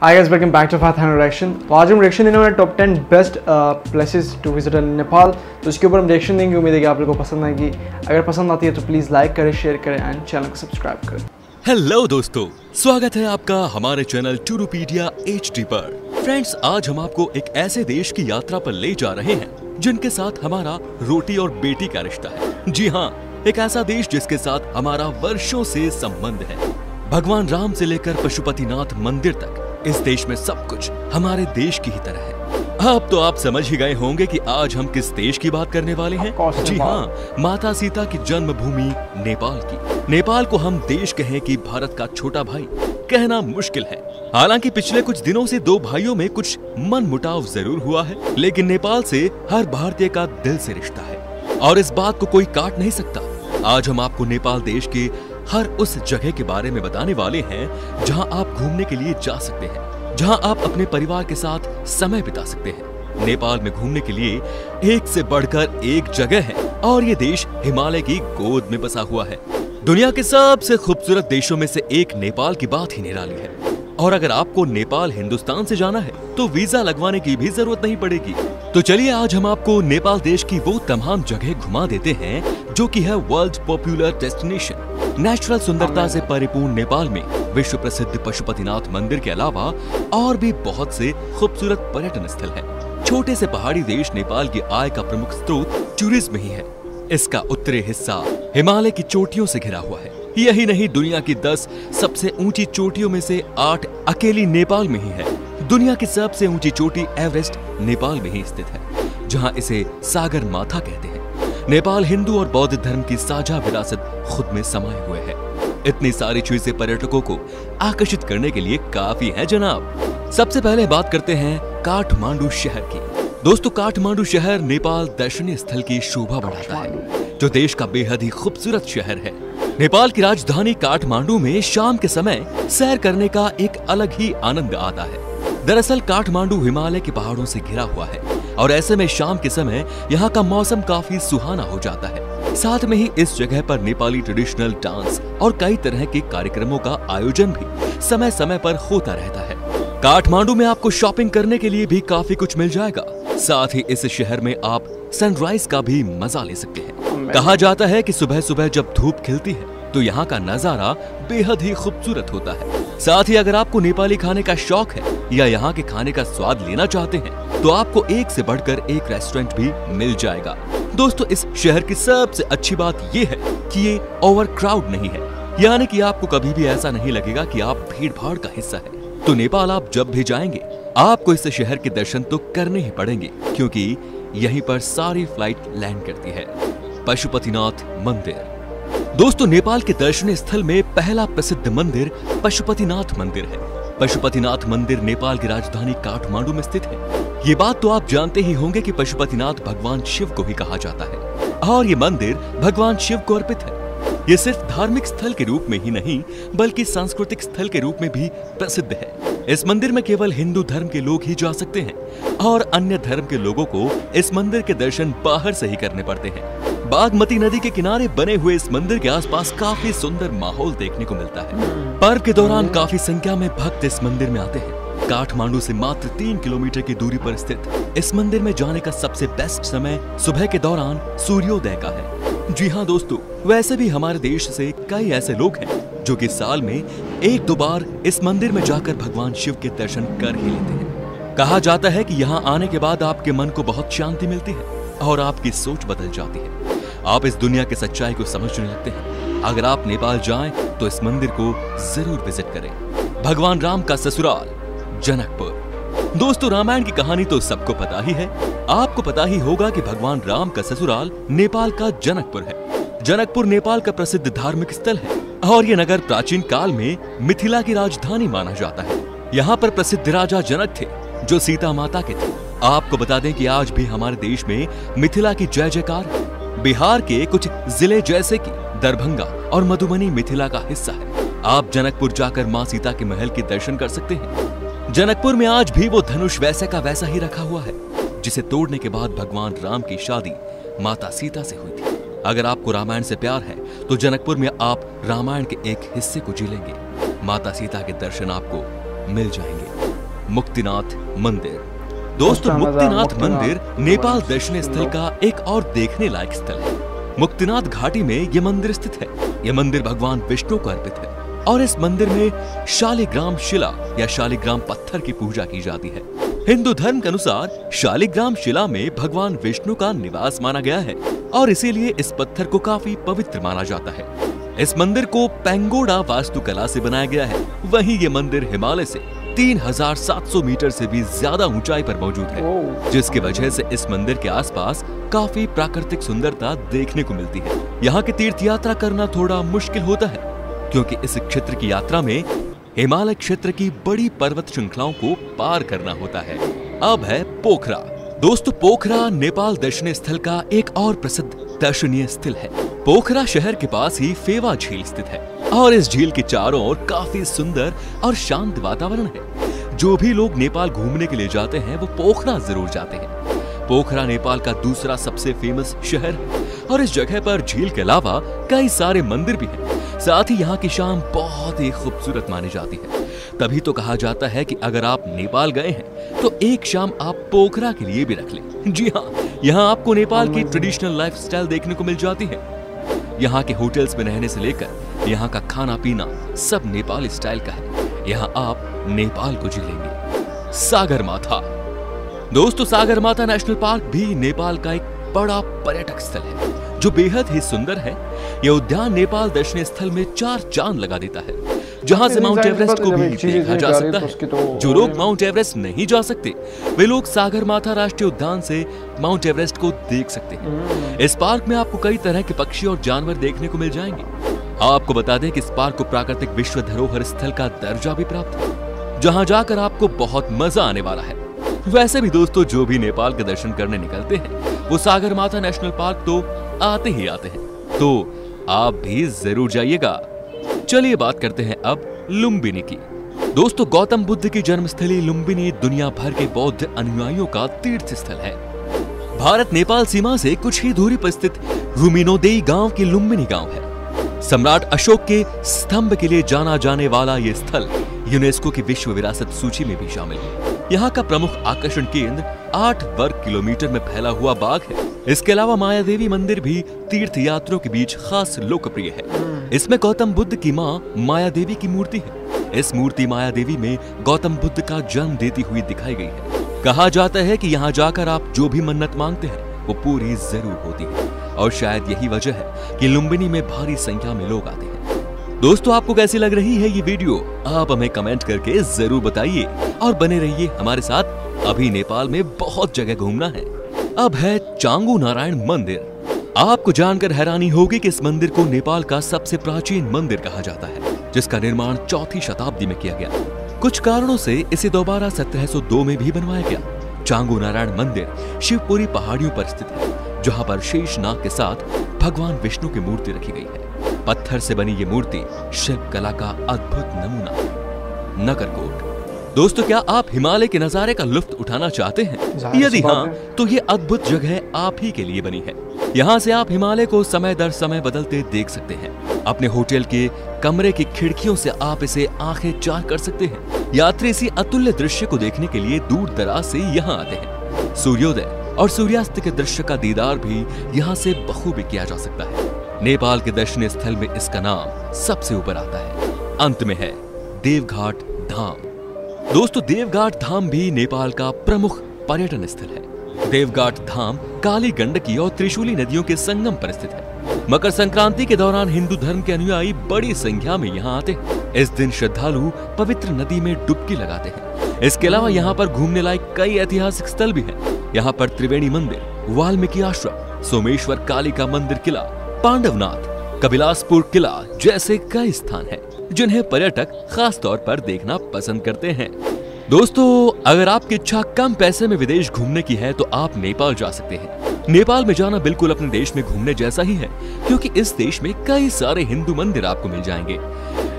Hi guys, welcome back to Fathan Reaction। तो आज हम रिएक्शन देने वाले top 10 best places to visit in Nepal. तो इसके ऊपर हम रिएक्शन देंगे, उम्मीद है कि आप लोगों को पसंद आएगी। अगर पसंद आती है तो प्लीज़ लाइक करें, शेयर करें एंड चैनल को सब्सक्राइब करें। हेलो दोस्तों, स्वागत है आपका हमारे चैनल टूरूपीडिया HD पर। फ्रेंड्स, आज हम आपको एक ऐसे देश की यात्रा पर ले जा रहे हैं जिनके साथ हमारा रोटी और बेटी का रिश्ता है। जी हाँ, एक ऐसा देश जिसके साथ हमारा वर्षों से संबंध है। भगवान राम से लेकर पशुपतिनाथ मंदिर तक इस देश में सब कुछ हमारे देश की ही तरह है। अब तो आप समझ ही गए होंगे कि आज हम किस देश की बात करने वाले हैं। जी हाँ, माता सीता की जन्मभूमि नेपाल की। नेपाल को हम देश कहें कि भारत का छोटा भाई कहना मुश्किल है। हालांकि पिछले कुछ दिनों से दो भाइयों में कुछ मनमुटाव जरूर हुआ है, लेकिन नेपाल से हर भारतीय का दिल से रिश्ता है और इस बात को कोई काट नहीं सकता। आज हम आपको नेपाल देश के हर उस जगह के बारे में बताने वाले हैं जहां आप घूमने के लिए जा सकते हैं, जहां आप अपने परिवार के साथ समय बिता सकते हैं। नेपाल में घूमने के लिए एक से बढ़कर एक जगह है और ये देश हिमालय की गोद में बसा हुआ है। दुनिया के सबसे खूबसूरत देशों में से एक नेपाल की बात ही निराली है। और अगर आपको नेपाल हिंदुस्तान से जाना है तो वीजा लगवाने की भी जरूरत नहीं पड़ेगी। तो चलिए आज हम आपको नेपाल देश की वो तमाम जगह घुमा देते हैं जो कि है वर्ल्ड पॉपुलर डेस्टिनेशन। नेचुरल सुंदरता से परिपूर्ण नेपाल में विश्व प्रसिद्ध पशुपतिनाथ मंदिर के अलावा और भी बहुत से खूबसूरत पर्यटन स्थल हैं। छोटे से पहाड़ी देश नेपाल की आय का प्रमुख स्रोत टूरिज्म ही है। इसका उत्तरी हिस्सा हिमालय की चोटियों से घिरा हुआ है। यही नहीं, दुनिया की 10 सबसे ऊंची चोटियों में से 8 अकेली नेपाल में ही है। दुनिया की सबसे ऊंची चोटी एवरेस्ट नेपाल में ही स्थित है, जहां इसे सागर माथा कहते हैं। नेपाल हिंदू और बौद्ध धर्म की साझा विरासत खुद में समाये हुए है। इतनी सारी चीजें पर्यटकों को आकर्षित करने के लिए काफी है जनाब। सबसे पहले बात करते हैं काठमांडू शहर की। दोस्तों, काठमांडू शहर नेपाल दर्शनीय स्थल की शोभा बढ़ाता है, जो देश का बेहद ही खूबसूरत शहर है। नेपाल की राजधानी काठमांडू में शाम के समय सैर करने का एक अलग ही आनंद आता है। दरअसल काठमांडू हिमालय के पहाड़ों से घिरा हुआ है और ऐसे में शाम के समय यहाँ का मौसम काफी सुहाना हो जाता है। साथ में ही इस जगह पर नेपाली ट्रेडिशनल डांस और कई तरह के कार्यक्रमों का आयोजन भी समय समय पर होता रहता है। काठमांडू में आपको शॉपिंग करने के लिए भी काफी कुछ मिल जाएगा। साथ ही इस शहर में आप सनराइज का भी मजा ले सकते हैं। कहा जाता है कि सुबह सुबह जब धूप खिलती है तो यहाँ का नजारा बेहद ही खूबसूरत होता है। साथ ही अगर आपको नेपाली खाने का शौक है या यहाँ के खाने का स्वाद लेना चाहते हैं तो आपको एक से बढ़कर एक रेस्टोरेंट भी मिल जाएगा। दोस्तों, इस शहर की सबसे अच्छी बात ये है कि ये ओवर क्राउड नहीं है, यानी कि आपको कभी भी ऐसा नहीं लगेगा कि आप भीड़ भाड़ का हिस्सा है। तो नेपाल आप जब भी जाएंगे आपको इस शहर के दर्शन तो करने ही पड़ेंगे, क्योंकि यहीं पर सारी फ्लाइट लैंड करती है। पशुपतिनाथ मंदिर। दोस्तों, नेपाल के दर्शनीय स्थल में पहला प्रसिद्ध मंदिर पशुपतिनाथ मंदिर है। पशुपतिनाथ मंदिर नेपाल की राजधानी काठमांडू में स्थित है। ये बात तो आप जानते ही होंगे कि पशुपतिनाथ भगवान शिव को भी कहा जाता है और ये मंदिर भगवान शिव को अर्पित है। ये सिर्फ धार्मिक स्थल के रूप में ही नहीं बल्कि सांस्कृतिक स्थल के रूप में भी प्रसिद्ध है। इस मंदिर में केवल हिंदू धर्म के लोग ही जा सकते हैं और अन्य धर्म के लोगों को इस मंदिर के दर्शन बाहर से ही करने पड़ते हैं। बागमती नदी के किनारे बने हुए इस मंदिर के आसपास काफी सुंदर माहौल देखने को मिलता है। पर्व के दौरान काफी संख्या में भक्त इस मंदिर में आते हैं। काठमांडू से मात्र 3 किलोमीटर की दूरी पर स्थित इस मंदिर में जाने का सबसे बेस्ट समय सुबह के दौरान सूर्योदय का है। जी हाँ दोस्तों, वैसे भी हमारे देश से कई ऐसे लोग हैं जो कि साल में 1-2 बार इस मंदिर में जाकर भगवान शिव के दर्शन कर ही लेते हैं। कहा जाता है कि यहाँ आने के बाद आपके मन को बहुत शांति मिलती है और आपकी सोच बदल जाती है। आप इस दुनिया की सच्चाई को समझने लगते हैं। अगर आप नेपाल जाएं तो इस मंदिर को जरूर विजिट करें। भगवान राम का ससुराल जनकपुर। दोस्तों, रामायण की कहानी तो सबको पता ही है। आपको पता ही होगा कि भगवान राम का ससुराल नेपाल का जनकपुर है। जनकपुर नेपाल का प्रसिद्ध धार्मिक स्थल है और ये नगर प्राचीन काल में मिथिला की राजधानी माना जाता है। यहाँ पर प्रसिद्ध राजा जनक थे जो सीता माता के थे। आपको बता दें कि आज भी हमारे देश में मिथिला की जय जयकार है। बिहार के कुछ जिले जैसे कि दरभंगा और मधुबनी मिथिला का हिस्सा है। आप जनकपुर जाकर माँ सीता के महल के दर्शन कर सकते हैं। जनकपुर में आज भी वो धनुष वैसे का वैसा ही रखा हुआ है जिसे तोड़ने के बाद भगवान राम की शादी माता सीता से हुई थी। अगर आपको रामायण से प्यार है तो जनकपुर में आप रामायण के एक हिस्से को जी लेंगे। माता सीता के दर्शन आपको मिल जाएंगे। मुक्तिनाथ मंदिर। दोस्तों मुक्तिनाथ मंदिर नेपाल दर्शनीय स्थल का एक और देखने लायक स्थल है। मुक्तिनाथ घाटी में ये मंदिर स्थित है। यह मंदिर भगवान विष्णु को अर्पित है और इस मंदिर में शालिग्राम शिला या शालिग्राम पत्थर की पूजा की जाती है। हिंदू धर्म के अनुसार शालिग्राम शिला में भगवान विष्णु का निवास माना गया है और इसीलिए इस पत्थर को काफी पवित्र माना जाता है। इस मंदिर को पेंगोडा वास्तुकला से बनाया गया है। वहीं ये मंदिर हिमालय से 3700 मीटर से भी ज्यादा ऊंचाई पर मौजूद है, जिसकी वजह से इस मंदिर के आसपास काफी प्राकृतिक सुंदरता देखने को मिलती है। यहाँ की तीर्थ यात्रा करना थोड़ा मुश्किल होता है क्योंकि इस क्षेत्र की यात्रा में हिमालय क्षेत्र की बड़ी पर्वत श्रृंखलाओं को पार करना होता है। अब है पोखरा। दोस्तों पोखरा नेपाल दर्शनीय स्थल का एक और प्रसिद्ध दर्शनीय स्थल है। पोखरा शहर के पास ही फेवा झील स्थित है और इस झील के चारों ओर काफी सुंदर और शांत वातावरण है। जो भी लोग नेपाल घूमने के लिए जाते हैं वो पोखरा जरूर जाते हैं। पोखरा नेपाल का दूसरा सबसे फेमस शहर है और इस जगह पर झील के अलावा कई सारे मंदिर भी हैं। साथ ही यहाँ की शाम बहुत ही खूबसूरत मानी जाती है। तभी तो कहा जाता है कि अगर आप नेपाल गए हैं तो एक शाम आप पोखरा के लिए भी रख लें। जी हाँ, यहाँ आपको नेपाल की ट्रेडिशनल लाइफस्टाइल देखने को मिल जाती है। यहाँ के होटल्स में रहने से लेकर यहाँ का खाना पीना सब नेपाली स्टाइल का है। यहाँ आप नेपाल को जी लेंगे। सागरमाथा। दोस्तों सागरमाथा नेशनल पार्क भी नेपाल का एक बड़ा पर्यटक स्थल है जो बेहद ही सुंदर है। यह उद्यान नेपाल दर्शनीय स्थल में 4 चांद लगा देता है, जहां से माउंट एवरेस्ट को भी देखा जा सकता है। जो लोग माउंट एवरेस्ट नहीं जा सकते वे लोग सागरमाथा राष्ट्रीय उद्यान से माउंट एवरेस्ट को देख सकते हैं। इस पार्क में आपको कई तरह के पक्षी और जानवर देखने को मिल जाएंगे। आपको बता दें कि इस पार्क को प्राकृतिक विश्व धरोहर स्थल का दर्जा भी प्राप्त है, जहां जाकर आपको बहुत मजा आने वाला है। वैसे भी दोस्तों जो भी नेपाल के दर्शन करने निकलते हैं वो सागरमाथा नेशनल पार्क तो आते ही आते हैं, तो आप भी जरूर जाइएगा। चलिए बात करते हैं अब लुम्बिनी की। दोस्तों गौतम बुद्ध की जन्मस्थली लुम्बिनी दुनिया भर के बौद्ध अनुयायियों का तीर्थ स्थल है। भारत नेपाल सीमा से कुछ ही दूरी पर स्थित रुमिनोदेई गांव की लुम्बिनी गांव है। सम्राट अशोक के स्तंभ के लिए जाना जाने वाला ये स्थल यूनेस्को की विश्व विरासत सूची में भी शामिल है। यहाँ का प्रमुख आकर्षण केंद्र 8 वर्ग किलोमीटर में फैला हुआ बाग है। इसके अलावा माया देवी मंदिर भी तीर्थ यात्रियों के बीच खास लोकप्रिय है। इसमें गौतम बुद्ध की मां माया देवी की मूर्ति है। इस मूर्ति माया देवी में गौतम बुद्ध का जन्म देती हुई दिखाई गई है। कहा जाता है कि यहाँ जाकर आप जो भी मन्नत मांगते हैं वो पूरी जरूर होती है और शायद यही वजह है कि लुम्बिनी में भारी संख्या में लोग आते हैं। दोस्तों आपको कैसी लग रही है ये वीडियो, आप हमें कमेंट करके जरूर बताइए और बने रहिए हमारे साथ। अभी नेपाल में बहुत जगह घूमना है। अब है चांगू नारायण मंदिर। आपको जानकर हैरानी होगी कि इस मंदिर को नेपाल का सबसे प्राचीन मंदिर कहा जाता है, जिसका निर्माण 4वीं शताब्दी में किया गया। कुछ कारणों से इसे दोबारा 1702 में भी बनवाया गया। चांगू नारायण मंदिर शिवपुरी पहाड़ियों पर स्थित है, जहाँ पर शेषनाग के साथ भगवान विष्णु की मूर्ति रखी गई है। पत्थर से बनी ये मूर्ति शिल्प कला का अद्भुत नमूना है। नगरकोट। दोस्तों क्या आप हिमालय के नजारे का लुत्फ उठाना चाहते हैं? यदि हाँ तो ये अद्भुत जगह आप ही के लिए बनी है। यहाँ से आप हिमालय को समय दर समय बदलते देख सकते हैं। अपने होटल के कमरे की खिड़कियों से आप इसे आंखें चार कर सकते हैं। यात्री इसी अतुल्य दृश्य को देखने के लिए दूर दराज से यहाँ आते हैं। सूर्योदय और सूर्यास्त के दृश्य का दीदार भी यहाँ से बखूबी किया जा सकता है। नेपाल के दर्शनीय स्थल में इसका नाम सबसे ऊपर आता है। अंत में है देवघाट धाम। दोस्तों देवघाट धाम भी नेपाल का प्रमुख पर्यटन स्थल है। देवघाट धाम काली गंडकी और त्रिशूली नदियों के संगम पर स्थित है। मकर संक्रांति के दौरान हिंदू धर्म के अनुयायी बड़ी संख्या में यहाँ आते हैं। इस दिन श्रद्धालु पवित्र नदी में डुबकी लगाते हैं। इसके अलावा यहाँ पर घूमने लायक कई ऐतिहासिक स्थल भी हैं। यहाँ पर त्रिवेणी मंदिर, वाल्मीकि आश्रम, सोमेश्वर कालिका मंदिर किला, पांडवनाथ, कबिलासपुर किला जैसे कई स्थान हैं, जिन्हें पर्यटक खास तौर पर देखना पसंद करते हैं। दोस्तों अगर आपकी इच्छा कम पैसे में विदेश घूमने की है तो आप नेपाल जा सकते हैं। नेपाल में जाना बिल्कुल अपने देश में घूमने जैसा ही है, क्योंकि इस देश में कई सारे हिंदू मंदिर आपको मिल जाएंगे।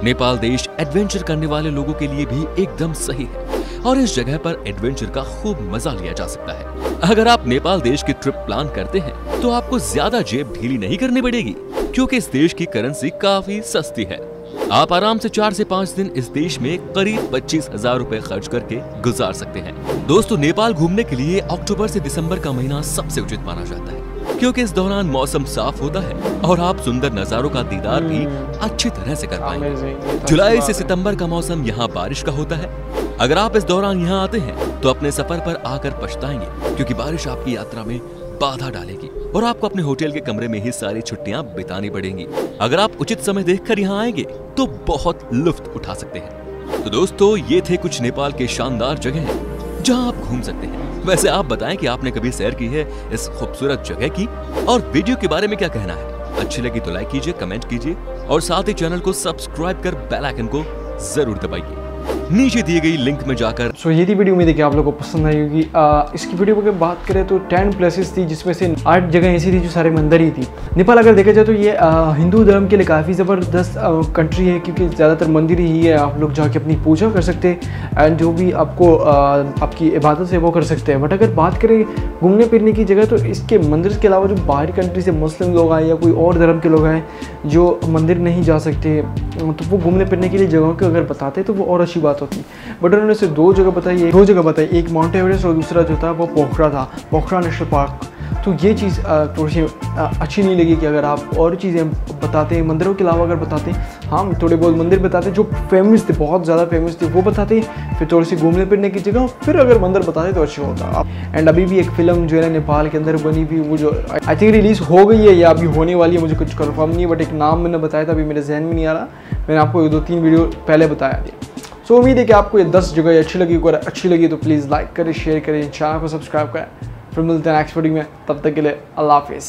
नेपाल देश एडवेंचर करने वाले लोगों के लिए भी एकदम सही है और इस जगह पर एडवेंचर का खूब मजा लिया जा सकता है। अगर आप नेपाल देश की ट्रिप प्लान करते हैं तो आपको ज्यादा जेब ढीली नहीं करनी पड़ेगी, क्योंकि इस देश की करेंसी काफी सस्ती है। आप आराम से 4 से 5 दिन इस देश में करीब 25,000 रुपए खर्च करके गुजार सकते हैं। दोस्तों, नेपाल घूमने के लिए अक्टूबर से दिसंबर का महीना सबसे उचित माना जाता है, क्योंकि इस दौरान मौसम साफ होता है और आप सुंदर नजारों का दीदार भी अच्छी तरह से कर पाएंगे। जुलाई से सितंबर का मौसम यहाँ बारिश का होता है। अगर आप इस दौरान यहाँ आते हैं तो अपने सफर पर आकर पछताएंगे, क्योंकि बारिश आपकी यात्रा में बाधा डालेगी और आपको अपने होटल के कमरे में ही सारी छुट्टियां बितानी पड़ेंगी। अगर आप उचित समय देखकर यहाँ आएंगे तो बहुत लुत्फ उठा सकते हैं। तो दोस्तों, ये थे कुछ नेपाल के शानदार जगह जहाँ आप घूम सकते हैं। वैसे आप बताएं कि आपने कभी सैर की है इस खूबसूरत जगह की, और वीडियो के बारे में क्या कहना है। अच्छी लगी तो लाइक कीजिए, कमेंट कीजिए और साथ ही चैनल को सब्सक्राइब कर बेल आइकन को जरूर दबाइए नीचे दिए गई लिंक में जाकर। सो ये थी वीडियो, उम्मीद है कि आप लोगों को पसंद आई होगी। इसकी वीडियो की बात करें तो 10 प्लेसेस थी, जिसमें से 8 जगह ऐसी थी जो सारे मंदिर ही थी। नेपाल अगर देखा जाए तो ये हिंदू धर्म के लिए काफ़ी ज़बरदस्त कंट्री है, क्योंकि ज़्यादातर मंदिर ही है। आप लोग जाके अपनी पूजा कर सकते हैं एंड जो भी आपको आपकी इबादत है वो कर सकते हैं। बट अगर बात करें घूमने फिरने की जगह, तो इसके मंदिर के अलावा जो बाहरी कंट्री से मुस्लिम लोग आए या कोई और धर्म के लोग आए जो मंदिर नहीं जा सकते, तो वो घूमने फिरने के लिए जगहों को अगर बताते तो वो और अच्छी बात होती। बट उन्होंने सिर्फ दो जगह बताई, एक माउंट एवरेस्ट और दूसरा जो था वो पोखरा था, पोखरा नेशनल पार्क। तो ये चीज़ थोड़ी सी अच्छी नहीं लगी कि अगर आप और चीज़ें बताते हैं मंदिरों के अलावा, अगर बताते हैं, हाँ थोड़े बहुत मंदिर बताते जो फेमस थे, बहुत ज़्यादा फेमस थे, वो बताते, फिर थोड़ी सी घूमने फिरने की जगह, फिर अगर मंदिर बताते तो अच्छा होता। एंड अभी भी एक फ़िल्म जो है नेपाल के अंदर बनी हुई, वो जो आई थिंक रिलीज़ हो गई है या अभी होने वाली है, मुझे कुछ कन्फर्म नहीं है, बट एक नाम मैंने बताया था, अभी मेरे जहन में नहीं आ रहा। मैंने आपको 2-3 वीडियो पहले बताया था। सो उम्मीद है कि आपको ये 10 जगह अच्छी लगी। अगर अच्छी लगी तो प्लीज़ लाइक करें, शेयर करें, चैनल को सब्सक्राइब करें। फिर मिलते हैं नेक्स्ट वीडियो में, तब तक के लिए अल्लाह हाफिज़।